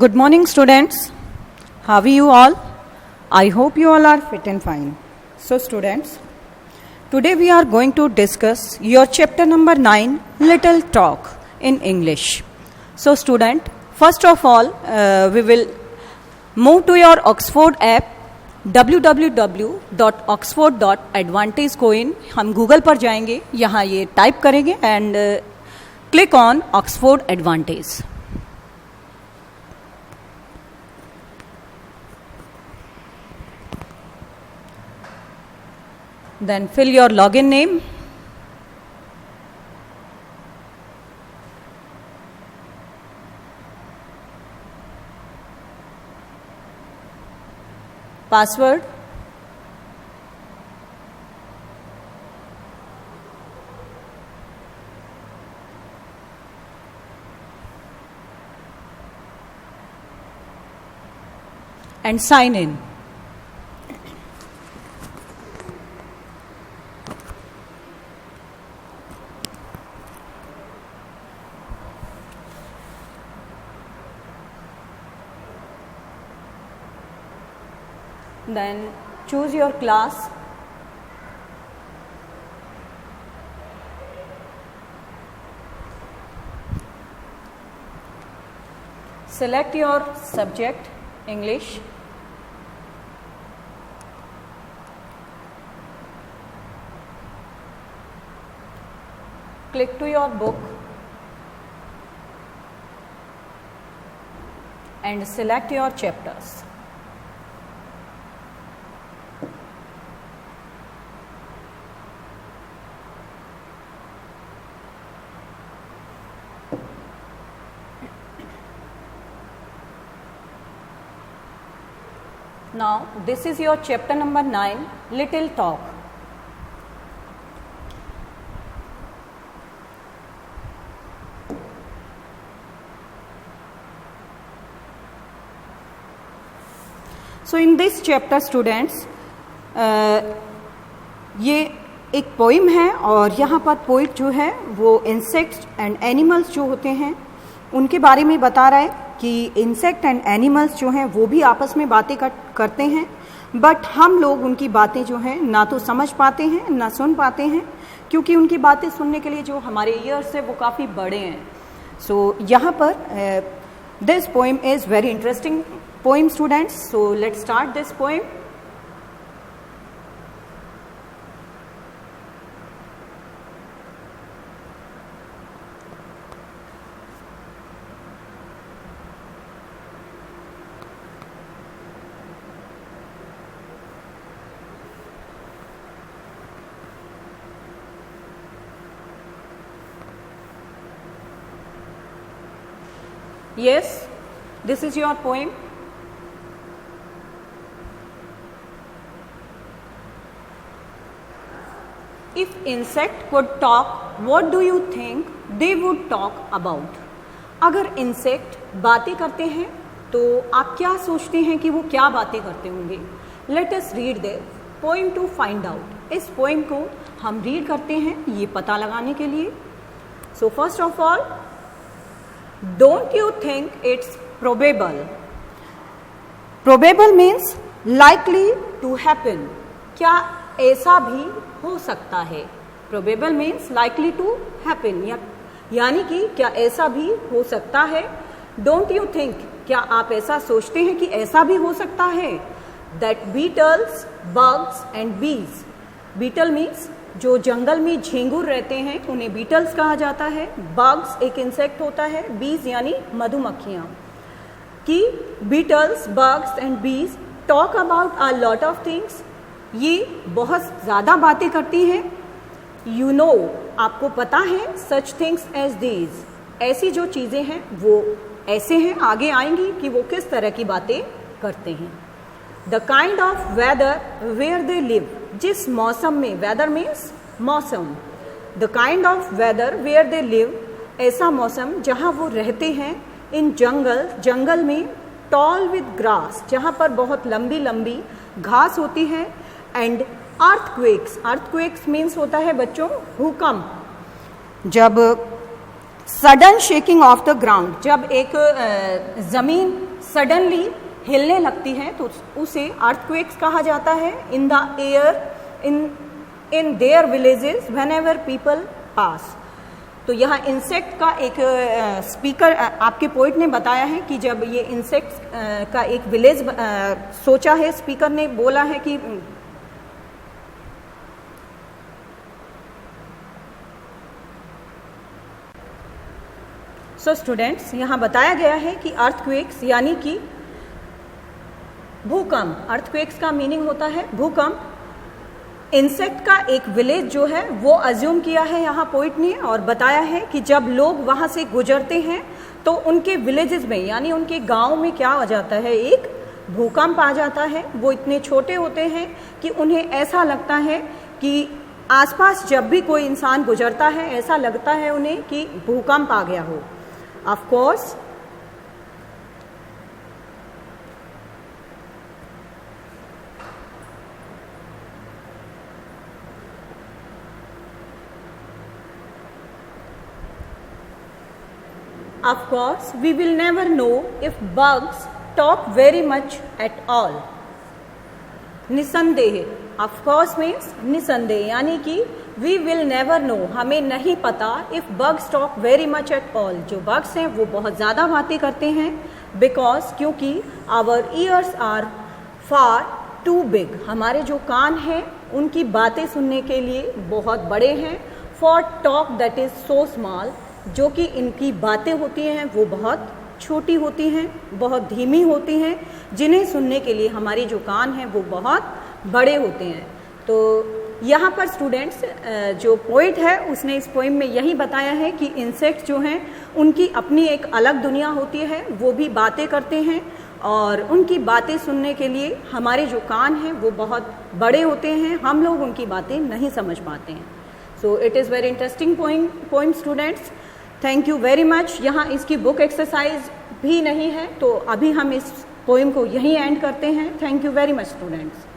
Good morning, students. How are you all? I hope you all are fit and fine. So, students, today we are going to discuss your chapter number 9, Little Talk in English. So, student, first of all, we will move to your Oxford app www.oxford.advantage को हम Google पर जाएंगे, यहाँ ये type करेंगे and click on Oxford advantage. Then fill your login name. Password. And sign in. Then choose your class. Select your subject, English. Click to your book and select your chapters. Now, this is your chapter number 9, Little Talk. So, in this chapter, students, ये एक poem है और यहाँ पर poet जो है वो insects and animals जो होते हैं उनके बारे में बता रहा है कि इंसेक्ट एंड एनिमल्स जो हैं वो भी आपस में बातें करते हैं, बट हम लोग उनकी बातें जो हैं ना तो समझ पाते हैं ना सुन पाते हैं, क्योंकि उनकी बातें सुनने के लिए जो हमारे ईयर्स है वो काफ़ी बड़े हैं. सो यहाँ पर this poem is very interesting poem students. So let's start this poem. Yes, this is your poem. If insect could talk, what do you think they would talk about? अगर इंसेक्ट बातें करते हैं तो आप क्या सोचते हैं कि वो क्या बातें करते होंगे? Let us read the poem to find out. इस पोइम को हम रीड करते हैं ये पता लगाने के लिए. So first of all, don't you think it's probable? Probable means likely to happen. क्या ऐसा भी हो सकता है? Probable means likely to happen. यानी कि क्या ऐसा भी हो सकता है? Don't you think? क्या आप ऐसा सोचते हैं कि ऐसा भी हो सकता है? That beetles, bugs and bees. Beetle means जो जंगल में झींगुर रहते हैं उन्हें बीटल्स कहा जाता है. बग्स एक इंसेक्ट होता है. बीज यानी मधुमक्खियाँ. कि बीटल्स, बग्स एंड बीज talk about a lot of things. ये बहुत ज़्यादा बातें करती हैं. यू नो, आपको पता है. सच थिंग्स एज दीज, ऐसी जो चीज़ें हैं वो ऐसे हैं, आगे आएंगी कि वो किस तरह की बातें करते हैं. The kind of weather where they live, जिस मौसम में, वेदर मीन्स मौसम. The kind of weather where they live, ऐसा मौसम जहाँ वो रहते हैं. इन जंगल, जंगल में. टॉल विद ग्रास, जहाँ पर बहुत लंबी लंबी घास होती है. एंड अर्थक्वेक्स, अर्थक्वेक्स मीन्स होता है बच्चों भूकंप. जब sudden shaking of the ground, जब एक जमीन सडनली हिलने लगती है तो उसे अर्थक्वेक्स कहा जाता है। In the air in their villages whenever people पास। तो यहाँ इंसेक्ट का एक स्पीकर आपके पोइट ने बताया है कि जब ये इंसेक्ट का एक विलेज सोचा है, स्पीकर ने बोला है कि सो स्टूडेंट्स, यहाँ बताया गया है कि अर्थक्वेक्स यानी कि भूकंप, अर्थक्वेक्स का मीनिंग होता है भूकंप। इंसेक्ट का एक विलेज जो है वो अज्यूम किया है यहाँ पोइट ने, और बताया है कि जब लोग वहाँ से गुजरते हैं तो उनके विलेजेस में यानी उनके गांव में क्या हो जाता है, एक भूकंप आ जाता है। वो इतने छोटे होते हैं कि उन्हें ऐसा लगता है कि आसपास जब भी कोई इंसान गुजरता है ऐसा लगता है उन्हें कि भूकंप आ गया हो। Of course Of course, we will never know if bugs talk very much at all. निसंदेह, of course means निसंदेह, यानी कि we will never know, हमें नहीं पता if bugs talk very much at all, जो bugs हैं वो बहुत ज़्यादा बातें करते हैं, because क्योंकि our ears are far too big, हमारे जो कान हैं उनकी बातें सुनने के लिए बहुत बड़े हैं, for talk that is so small, जो कि इनकी बातें होती हैं वो बहुत छोटी होती हैं, बहुत धीमी होती हैं, जिन्हें सुनने के लिए हमारे जो कान हैं वो बहुत बड़े होते हैं। तो यहाँ पर स्टूडेंट्स जो पोइट है उसने इस पोइम में यही बताया है कि इंसेक्ट जो हैं उनकी अपनी एक अलग दुनिया होती है, वो भी बातें करते हैं और उनकी बातें सुनने के लिए हमारे जो कान हैं वो बहुत बड़े होते हैं, हम लोग उनकी बातें नहीं समझ पाते हैं। So it is very interesting poem students, thank you very much. यहाँ इसकी बुक एक्सरसाइज भी नहीं है, तो अभी हम इस पोइम को यहीं एंड करते हैं। Thank you very much students.